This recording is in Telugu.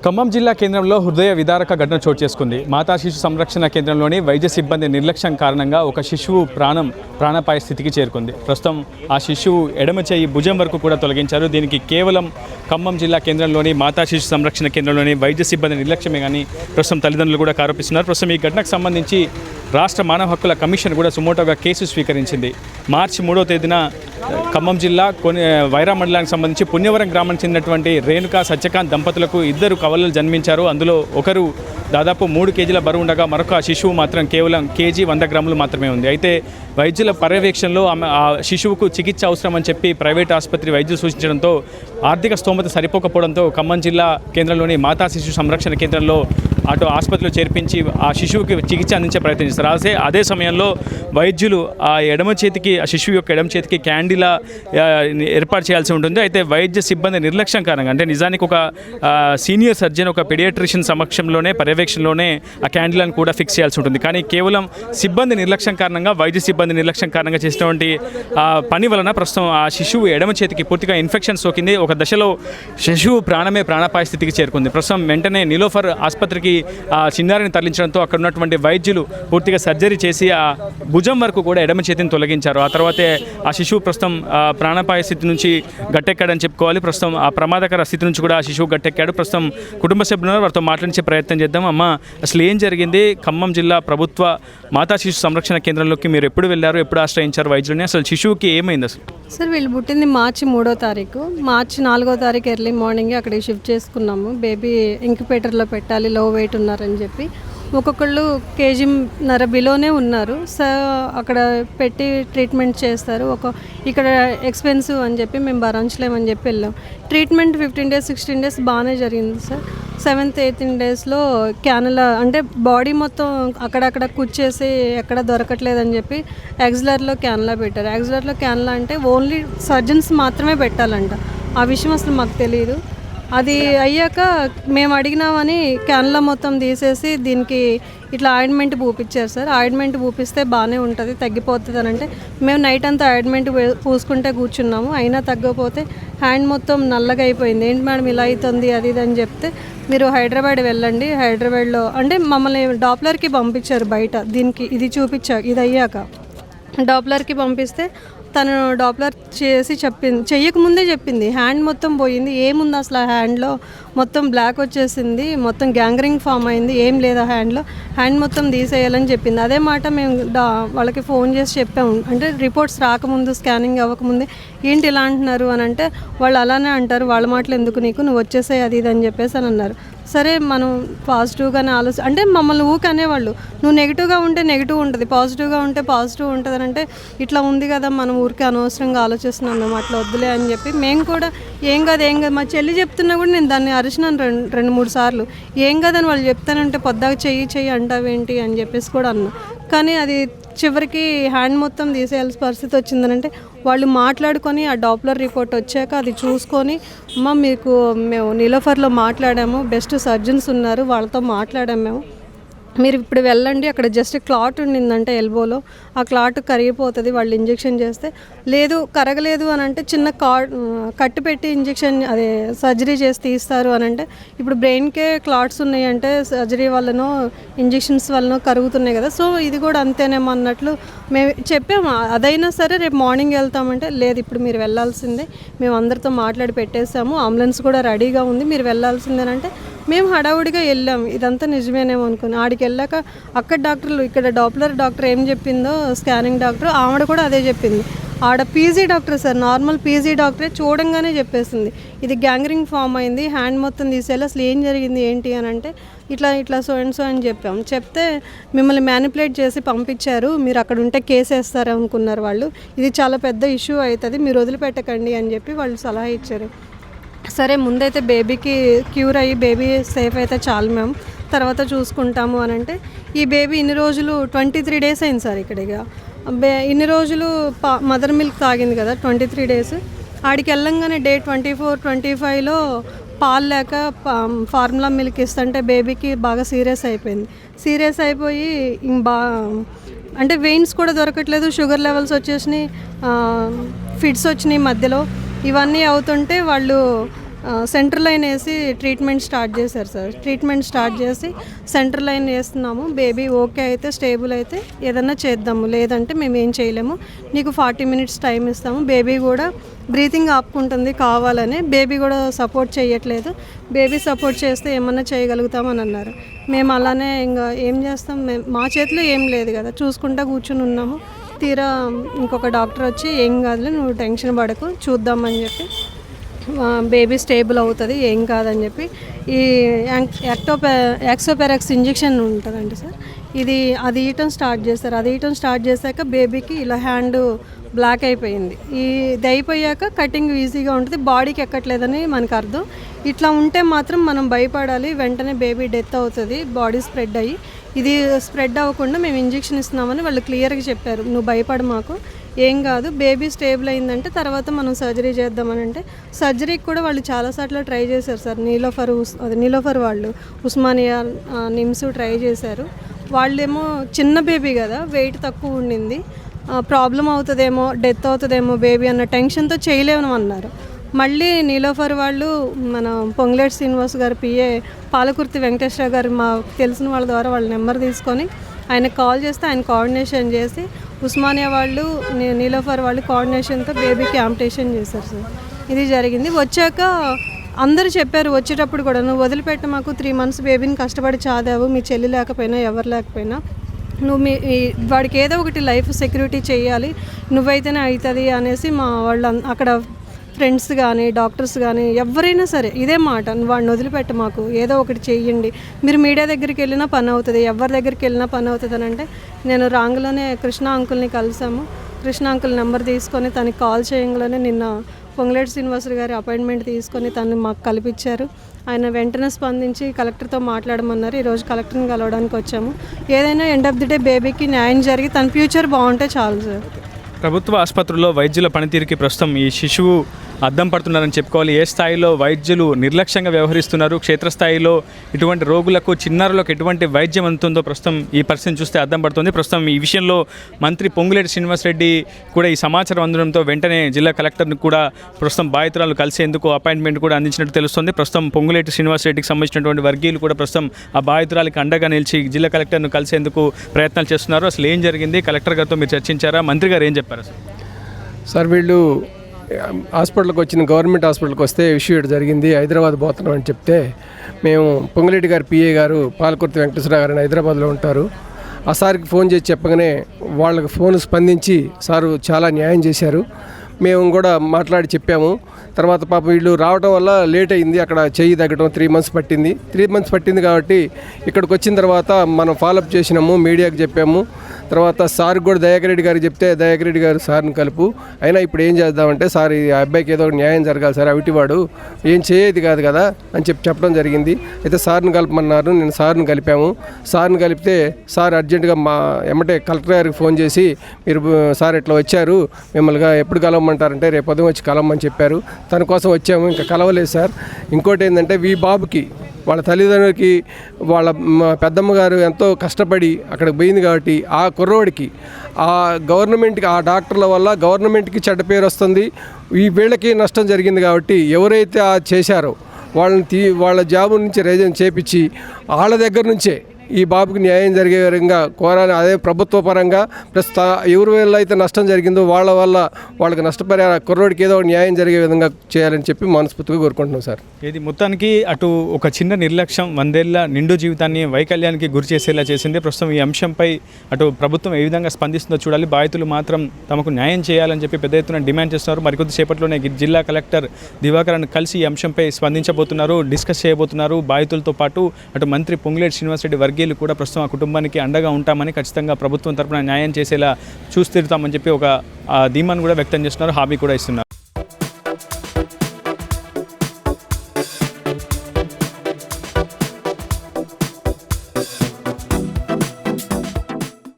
ఖమ్మం జిల్లా కేంద్రంలో హృదయ విదారక ఘటన చోటు చేసుకుంది. మాతా శిశు సంరక్షణ కేంద్రంలోని వైద్య సిబ్బంది నిర్లక్ష్యం కారణంగా ఒక శిశువు ప్రాణాపాయ స్థితికి చేరుకుంది. ప్రస్తుతం ఆ శిశువు ఎడమ చేయి భుజం వరకు కూడా తొలగించారు. దీనికి కేవలం ఖమ్మం జిల్లా కేంద్రంలోని మాతా శిశు సంరక్షణ కేంద్రంలోని వైద్య సిబ్బంది నిర్లక్ష్యమే కానీ ప్రస్తుతం తల్లిదండ్రులు కూడా ఆరోపిస్తున్నారు. ప్రస్తుతం ఈ ఘటనకు సంబంధించి రాష్ట్ర మానవ హక్కుల కమిషన్ కూడా సుమోటోగా కేసు స్వీకరించింది. మార్చి 3వ తేదీన ఖమ్మం జిల్లా వైరా మండలానికి సంబంధించి పుణ్యవరం గ్రామానికి చెందినటువంటి రేణుకా సత్యకాంత్ దంపతులకు 2 కవలలు జన్మించారు. అందులో ఒకరు దాదాపు 3 కేజీల బరువు ఉండగా మరొక శిశువు మాత్రం కేవలం 100 గ్రాములు మాత్రమే ఉంది. అయితే వైద్యుల పర్యవేక్షణలో ఆ శిశువుకు చికిత్స అవసరమని చెప్పి ప్రైవేట్ ఆసుపత్రి వైద్యులు సూచించడంతో ఆర్థిక స్తోమత సరిపోకపోవడంతో ఖమ్మం జిల్లా కేంద్రంలోని మాతా శిశు సంరక్షణ కేంద్రంలో అటు ఆసుపత్రిలో చేర్పించి ఆ శిశువుకి చికిత్స అందించే ప్రయత్నం చేస్తారు. అదే సమయంలో వైద్యులు ఆ శిశువు యొక్క ఎడమ చేతికి క్యాండిలా ఏర్పాటు చేయాల్సి ఉంటుంది. అయితే వైద్య సిబ్బంది నిర్లక్ష్యం కారణంగా, అంటే నిజానికి ఒక సీనియర్ సర్జన్ ఒక పీడియాట్రిషియన్ సమక్షంలోనే పర్యవేక్షణలోనే ఆ క్యాండిలాను కూడా ఫిక్స్ చేయాల్సి ఉంటుంది. కానీ కేవలం సిబ్బంది నిర్లక్ష్యం కారణంగా, వైద్య సిబ్బంది నిర్లక్ష్యం కారణంగా చేసినటువంటి పని వలన ప్రస్తుతం ఆ శిశువు ఎడమ చేతికి పూర్తిగా ఇన్ఫెక్షన్ సోకింది. ఒక దశలో శిశువు ప్రాణాపాయ స్థితికి చేరుకుంది. ప్రస్తుతం వెంటనే నిలోఫర్ ఆసుపత్రికి ఆ చిన్నారిని తరలించడంతో అక్కడ ఉన్నటువంటి వైద్యులు పూర్తిగా సర్జరీ చేసి ఆ భుజం వరకు కూడా ఎడమ చేతిని తొలగించారు. ఆ తర్వాతే ఆ శిశువు ప్రస్తుతం ప్రాణాపాయ స్థితి నుంచి గట్టెక్కాడని చెప్పుకోవాలి. ప్రస్తుతం ఆ ప్రమాదకర స్థితి నుంచి కూడా ఆ శిశువు గట్టెక్కాడు. ప్రస్తుతం కుటుంబ సభ్యులను వారితో మాట్లాడించే ప్రయత్నం చేద్దాం. అమ్మ, అసలు ఏం జరిగింది? ఖమ్మం జిల్లా ప్రభుత్వ మాతా శిశు సంరక్షణ కేంద్రంలోకి మీరు ఎప్పుడు వెళ్ళారు, ఎప్పుడు ఆశ్రయించారు వైద్యులని? అసలు శిశువుకి ఏమైంది అసలు? సార్, వీళ్ళు పుట్టింది మార్చి 3వ తారీఖు. మార్చి 4వ తారీఖు ఎర్లీ మార్నింగ్ అక్కడికి షిఫ్ట్ చేసుకున్నాము. బేబీ ఇంక్యుబేటర్లో పెట్టాలి, లో వెయిట్ ఉన్నారని చెప్పి. ఒక్కొక్కళ్ళు 1.5 కేజీ బిలోనే ఉన్నారు. సో అక్కడ పెట్టి ట్రీట్మెంట్ చేస్తారు. ఇక్కడ ఎక్స్పెన్సివ్ అని చెప్పి మేము భరించలేమని చెప్పి వెళ్ళాం. ట్రీట్మెంట్ 15 days 16 days బాగానే జరిగింది సార్. 7th 8th డేస్లో క్యానులా, అంటే బాడీ మొత్తం అక్కడక్కడ కుచ్చేసి ఎక్కడ దొరకట్లేదని చెప్పి ఎగ్జిలర్లో క్యానులా పెట్టారు. ఎగ్జిలర్లో క్యానులా అంటే ఓన్లీ సర్జన్స్ మాత్రమే పెట్టాలంట. ఆ విషయం అసలు మాకు తెలియదు. అది అయ్యాక మేము అడిగినామని క్యాన్లా మొత్తం తీసేసి దీనికి ఇట్లా ఆయింట్మెంట్ పూపించారు సార్. ఆయింట్మెంట్ పూపిస్తే బాగానే ఉంటుంది, తగ్గిపోతుంది అని అంటే మేము నైట్ అంతా ఆయింట్మెంట్ పూసుకుంటే కూర్చున్నాము. అయినా తగ్గకపోతే హ్యాండ్ మొత్తం నల్లగా అయిపోయింది. ఏంటి మేడం ఇలా అవుతుంది అది ఇది అని చెప్తే మీరు హైదరాబాద్ వెళ్ళండి, హైదరాబాద్లో అంటే మమ్మల్ని డాప్లర్కి పంపించారు. బయట దీనికి ఇది చూపించా, ఇది అయ్యాక డాప్లర్కి పంపిస్తే తను డాప్లర్ చేసి చెయ్యకముందే చెప్పింది హ్యాండ్ మొత్తం పోయింది, ఏముంది అసలు ఆ హ్యాండ్లో మొత్తం బ్లాక్ వచ్చేసింది, మొత్తం గ్యాంగ్రింగ్ ఫామ్ అయింది, ఏం లేదు ఆ హ్యాండ్లో, హ్యాండ్ మొత్తం తీసేయాలని చెప్పింది. అదే మాట మేము వాళ్ళకి ఫోన్ చేసి చెప్పాము. అంటే రిపోర్ట్స్ రాకముందు, స్కానింగ్ అవ్వకముందే ఏంటి ఇలా అంటున్నారు అని అంటే వాళ్ళు అలానే అంటారు, వాళ్ళ మాటలు ఎందుకు నీకు, నువ్వు వచ్చేసాయి అది ఇది అని చెప్పేసి అని అన్నారు. సరే మనం పాజిటివ్గానే అంటే మమ్మల్ని ఊకే అనేవాళ్ళు, నువ్వు నెగిటివ్గా ఉంటే నెగిటివ్ ఉంటుంది, పాజిటివ్గా ఉంటే పాజిటివ్ ఉంటుంది అని అంటే ఇట్లా ఉంది కదా, మనం ఊరికే అనవసరంగా ఆలోచిస్తున్నాం, మేము అట్లా వద్దులే అని చెప్పి మేము కూడా ఏం కాదు మా చెల్లి చెప్తున్నా కూడా నేను దాన్ని అరిచినాను 2-3 సార్లు. ఏం కాదని వాళ్ళు చెప్తానంటే పొద్దాక చెయ్యి అంటావేంటి అని చెప్పేసి కూడా అన్నా. కానీ అది చివరికి హ్యాండ్ మొత్తం తీసేయాల్సిన పరిస్థితి వచ్చిందనంటే వాళ్ళు మాట్లాడుకొని ఆ డాప్లర్ రిపోర్ట్ వచ్చాక అది చూసుకొని మేము నిలోఫర్లో మాట్లాడాము, బెస్ట్ సర్జన్స్ ఉన్నారు, వాళ్ళతో మాట్లాడాము మీరు ఇప్పుడు వెళ్ళండి, అక్కడ జస్ట్ క్లాట్ ఉండిందంటే ఎల్బోలో, ఆ క్లాట్ కరిగిపోతుంది వాళ్ళు ఇంజెక్షన్ చేస్తే. లేదు కరగలేదు అని అంటే చిన్న కట్టు పెట్టి ఇంజెక్షన్ అదే సర్జరీ చేసి తీస్తారు అని అంటే ఇప్పుడు బ్రెయిన్కే క్లాట్స్ ఉన్నాయి అంటే సర్జరీ వల్లనో ఇంజెక్షన్స్ వల్లనో కరుగుతున్నాయి కదా, సో ఇది కూడా అంతేనేమో అన్నట్లు మేము చెప్పాము. అదైనా సరే రేపు మార్నింగ్ వెళ్తామంటే లేదు ఇప్పుడు మీరు వెళ్ళాల్సిందే, మేము అందరితో మాట్లాడి పెట్టేసాము, అంబులెన్స్ కూడా రెడీగా ఉంది, మీరు వెళ్ళాల్సిందేనంటే మేము హడావుడిగా వెళ్ళాము. ఇదంతా నిజమేనేమో అనుకుని ఆడికి వెళ్ళాక అక్కడ డాక్టర్లు, ఇక్కడ డాప్లర్ డాక్టర్ ఏం చెప్పిందో స్కానింగ్ డాక్టర్ ఆవిడ కూడా అదే చెప్పింది. ఆడ PG doctor sir, normal PG డాక్టరే చూడంగానే చెప్పేసింది ఇది గ్యాంగ్రింగ్ ఫామ్ అయింది, హ్యాండ్ మొత్తం తీసేయాలి, అసలు ఏం జరిగింది ఏంటి అని అంటే ఇట్లా సో అండ్ సో అని చెప్పాము. చెప్తే మిమ్మల్ని మ్యానిపులేట్ చేసి పంపించారు, మీరు అక్కడ ఉంటే కేసు వేస్తారు అనుకున్నారు వాళ్ళు, ఇది చాలా పెద్ద ఇష్యూ అవుతుంది, మీరు వదిలిపెట్టకండి అని చెప్పి వాళ్ళు సలహా ఇచ్చారు. సరే ముందైతే బేబీకి క్యూర్ అయ్యి బేబీ సేఫ్ అయితే చాలు మేము తర్వాత చూసుకుంటాము అని అంటే ఈ బేబీ ఇన్ని రోజులు 23 days అయింది సార్. ఇక్కడ ఇన్ని రోజులు మదర్ మిల్క్ తాగింది కదా 23 days. ఆడికి వెళ్ళంగానే డే 24-25లో పాలు లేక ఫార్ములా మిల్క్ ఇస్తుంటే బేబీకి బాగా సీరియస్ అయిపోయి అంటే వెయిన్స్ కూడా దొరకట్లేదు, షుగర్ లెవెల్స్ వచ్చేసినాయి, ఫిట్స్ వచ్చినాయి మధ్యలో. ఇవన్నీ అవుతుంటే వాళ్ళు సెంట్రల్ లైన్ వేసి ట్రీట్మెంట్ స్టార్ట్ చేశారు సార్. ట్రీట్మెంట్ స్టార్ట్ చేసి సెంట్రల్ లైన్ వేస్తున్నాము. బేబీ ఓకే అయితే స్టేబుల్ అయితే ఏదన్నా చేద్దాము, లేదంటే మేము ఏం చేయలేము, నీకు 40 minutes టైం ఇస్తాము. బేబీ కూడా బ్రీతింగ్ ఆపుకుంటుంది కావాలని. బేబీ కూడా సపోర్ట్ చేయట్లేదు. బేబీ సపోర్ట్ చేస్తే ఏమన్నా చేయగలుగుతామని అన్నారు. మేము అలానే ఇంకా ఏం చేస్తాం, మా చేతిలో ఏం లేదు కదా, చూసుకుంటా కూర్చుని ఉన్నాము. తీరా ఇంకొక డాక్టర్ వచ్చి ఏం కాదులే, నువ్వు టెన్షన్ పడకు, చూద్దామని చెప్పి బేబీ స్టేబుల్ అవుతుంది, ఏం కాదని చెప్పి ఈ యాక్సోపెరాక్స్ ఇంజెక్షన్ ఉంటుందండి సార్, అది ఇయటం స్టార్ట్ చేస్తారు. అది ఇయటం స్టార్ట్ చేశాక బేబీకి ఇలా హ్యాండ్ బ్లాక్ అయిపోయింది. ఇది అయిపోయాక కటింగ్ ఈజీగా ఉంటుంది, బాడీకి ఎక్కట్లేదని మనకు అర్థం. ఇట్లా ఉంటే మాత్రం మనం భయపడాలి, వెంటనే బేబీ డెత్ అవుతుంది బాడీ స్ప్రెడ్ అయ్యి. ఇది స్ప్రెడ్ అవ్వకుండా మేము ఇంజెక్షన్ ఇస్తున్నామని వాళ్ళు క్లియర్గా చెప్పారు. నువ్వు భయపడ మాకు, ఏం కాదు, బేబీ స్టేబుల్ అయిందంటే తర్వాత మనం సర్జరీ చేద్దామని అంటే సర్జరీకి కూడా వాళ్ళు చాలాసార్లు ట్రై చేశారు సార్. నీలోఫర్ వాళ్ళు ఉస్మానియా నిమ్స్ ట్రై చేశారు. వాళ్ళేమో చిన్న బేబీ కదా, వెయిట్ తక్కువ ఉండింది, ప్రాబ్లం అవుతుందేమో, డెత్ అవుతుందేమో బేబీ అన్న టెన్షన్తో చేయలేము అన్నారు. మళ్ళీ నీలోఫర్ వాళ్ళు మన పొంగులేటి శ్రీనివాస్ గారు పిఏ పాలకుర్తి వెంకటేశ్వర గారు మాకు తెలిసిన వాళ్ళ ద్వారా వాళ్ళ నెంబర్ తీసుకొని ఆయనకు కాల్ చేస్తే ఆయన కోఆర్డినేషన్ చేసి ఉస్మానియా వాళ్ళు నీలోఫర్ వాళ్ళు కోఆర్డినేషన్తో బేబీకి యాంప్టేషన్ చేశారు సార్. ఇది జరిగింది. వచ్చాక అందరూ చెప్పారు వచ్చేటప్పుడు కూడా, నువ్వు వదిలిపెట్ట మాకు, 3 months బేబీని కష్టపడి చాదావు, మీ చెల్లి లేకపోయినా ఎవరు లేకపోయినా నువ్వు వాడికి ఏదో ఒకటి లైఫ్ సెక్యూరిటీ చేయాలి, నువ్వైతేనే అవుతుంది అనేసి మా వాళ్ళు అక్కడ ఫ్రెండ్స్ కానీ డాక్టర్స్ కానీ ఎవరైనా సరే ఇదే మాట, వాడిని వదిలిపెట్ట మాకు, ఏదో ఒకటి చెయ్యండి, మీరు మీడియా దగ్గరికి వెళ్ళినా పని అవుతుంది, ఎవరి దగ్గరికి వెళ్ళినా పని అవుతుంది అని అంటే నేను రాంగ్లోనే కృష్ణ అంకుల్ని కలిసాము. కృష్ణ అంకుల్ నెంబర్ తీసుకొని తనకి కాల్ చేయగానే నిన్న పొంగులేటి శ్రీనివాసరావు గారి అపాయింట్మెంట్ తీసుకొని తను మాకు కల్పించారు. ఆయన వెంటనే స్పందించి కలెక్టర్తో మాట్లాడమన్నారు. ఈరోజు కలెక్టర్ని కలవడానికి వచ్చాము. ఏదైనా ఎండ్ ఆఫ్ ది డే బేబీకి న్యాయం జరిగి తన ఫ్యూచర్ బాగుంటే చాలు సార్. ప్రభుత్వ ఆసుపత్రుల్లో వైద్యుల పనితీరుకి ప్రస్తుతం ఈ శిశువు అద్దం పడుతున్నారని చెప్పుకోవాలి. ఏ స్థాయిలో వైద్యులు నిర్లక్ష్యంగా వ్యవహరిస్తున్నారు, క్షేత్రస్థాయిలో ఇటువంటి రోగులకు, చిన్నారులకు ఎటువంటి వైద్యం అందుతుందో ప్రస్తుతం ఈ పరిస్థితిని చూస్తే అద్దం పడుతుంది. ప్రస్తుతం ఈ విషయంలో మంత్రి పొంగులేటి శ్రీనివాసరెడ్డి కూడా ఈ సమాచారం అందడంతో వెంటనే జిల్లా కలెక్టర్ని కూడా ప్రస్తుతం బాధితురాలు కలిసేందుకు అపాయింట్మెంట్ కూడా అందించినట్టు తెలుస్తుంది. ప్రస్తుతం పొంగులేటి శ్రీనివాసరెడ్డికి సంబంధించినటువంటి వర్గీయులు కూడా ప్రస్తుతం ఆ బాధితురాలికి అండగా నిలిచి జిల్లా కలెక్టర్ను కలిసేందుకు ప్రయత్నాలు చేస్తున్నారు. అసలు ఏం జరిగింది, కలెక్టర్ గారితో మీరు చర్చించారా, మంత్రి గారు ఏం చెప్పారు సార్? వీళ్ళు హాస్పిటల్కి వచ్చిన గవర్నమెంట్ హాస్పిటల్కి వస్తే ఇష్యూ జరిగింది, హైదరాబాద్ పోతున్నాం అని చెప్తే మేము పొంగులేటి గారు పిఏ గారు పాలకుర్తి వెంకటేశ్వర గారు హైదరాబాద్లో ఉంటారు, ఆ సార్కి ఫోన్ చేసి చెప్పగానే వాళ్ళకి ఫోన్ స్పందించి సారు చాలా న్యాయం చేశారు. మేము కూడా మాట్లాడి చెప్పాము. తర్వాత పాపం వీళ్ళు రావడం వల్ల లేట్ అయింది, అక్కడ చెయ్యి తగ్గడం 3 months పట్టింది. 3 months పట్టింది కాబట్టి ఇక్కడికి వచ్చిన తర్వాత మనం ఫాలోఅప్ చేసినాము, మీడియాకి చెప్పాము. తర్వాత సార్ కూడా దయాకర్ రెడ్డి గారికి చెప్తే దయాకర్ రెడ్డి గారు సార్ని కలుపు, అయినా ఇప్పుడు ఏం చేద్దామంటే సార్ ఈ అబ్బాయికి ఏదో ఒక న్యాయం జరగాలి సార్, అవిటివాడు ఏం చేయదు కాదు కదా అని చెప్పడం జరిగింది. అయితే సార్ని కలపమన్నారు, నేను సార్ని కలిపాము. సార్ని కలిపితే సార్ అర్జెంటుగా ఎమ్మటే కలెక్టర్ గారికి ఫోన్ చేసి మీరు సార్ ఇట్లా వచ్చారు, మిమ్మల్ని ఎప్పుడు కలవమంటారంటే రేపు ఉదయం వచ్చి కలవమని చెప్పారు. తన కోసం వచ్చాము, ఇంకా కలవలేదు సార్. ఇంకోటి ఏంటంటే ఈ బాబుకి వాళ్ళ తల్లిదండ్రులకి వాళ్ళ పెద్దమ్మ గారు ఎంతో కష్టపడి అక్కడికి పోయింది కాబట్టి ఆ కుర్రోడికి ఆ గవర్నమెంట్కి ఆ డాక్టర్ల వల్ల గవర్నమెంట్కి చెడ్డ పేరు వస్తుంది, ఈ వీళ్ళకి నష్టం జరిగింది కాబట్టి ఎవరైతే చేశారో వాళ్ళ జాబు నుంచి రిజైన్ చేపించి వాళ్ళ దగ్గర నుంచే ఈ బాబుకి న్యాయం జరిగే విధంగా కోరాలి. అదే ప్రభుత్వ పరంగా ప్లస్ ఎవరి వల్ల అయితే నష్టం జరిగిందో వాళ్ళ వల్ల వాళ్ళకి నష్టపరిహార కుర్రోడికి ఏదో న్యాయం జరిగే విధంగా చేయాలని చెప్పి మనస్ఫూర్తిగా కోరుకుంటున్నాం సార్. ఇది మొత్తానికి అటు ఒక చిన్న నిర్లక్ష్యం 100 ఏళ్ల నిండు జీవితాన్ని వైకల్యానికి గురి చేసేలా చేసింది. ప్రస్తుతం ఈ అంశంపై అటు ప్రభుత్వం ఏ విధంగా స్పందిస్తుందో చూడాలి. బాధితులు మాత్రం తమకు న్యాయం చేయాలని చెప్పి పెద్ద ఎత్తున డిమాండ్ చేస్తున్నారు. మరికొద్ది సేపట్లోనే జిల్లా కలెక్టర్ దివాకరన్ కలిసి ఈ అంశంపై స్పందించబోతున్నారు, డిస్కస్ చేయబోతున్నారు. బాధితులతో పాటు అటు మంత్రి పొంగులేటి శ్రీనివాసరెడ్డి వర్గీయులు కూడా ప్రస్తుతం ఆ కుటుంబానికి అండగా ఉంటామని, ఖచ్చితంగా ప్రభుత్వం తరపున న్యాయం చేసేలా చూస్తీరుతామని చెప్పి ఒక ధీమాను కూడా వ్యక్తం చేస్తున్నారు, హామీ కూడా ఇస్తున్నారు.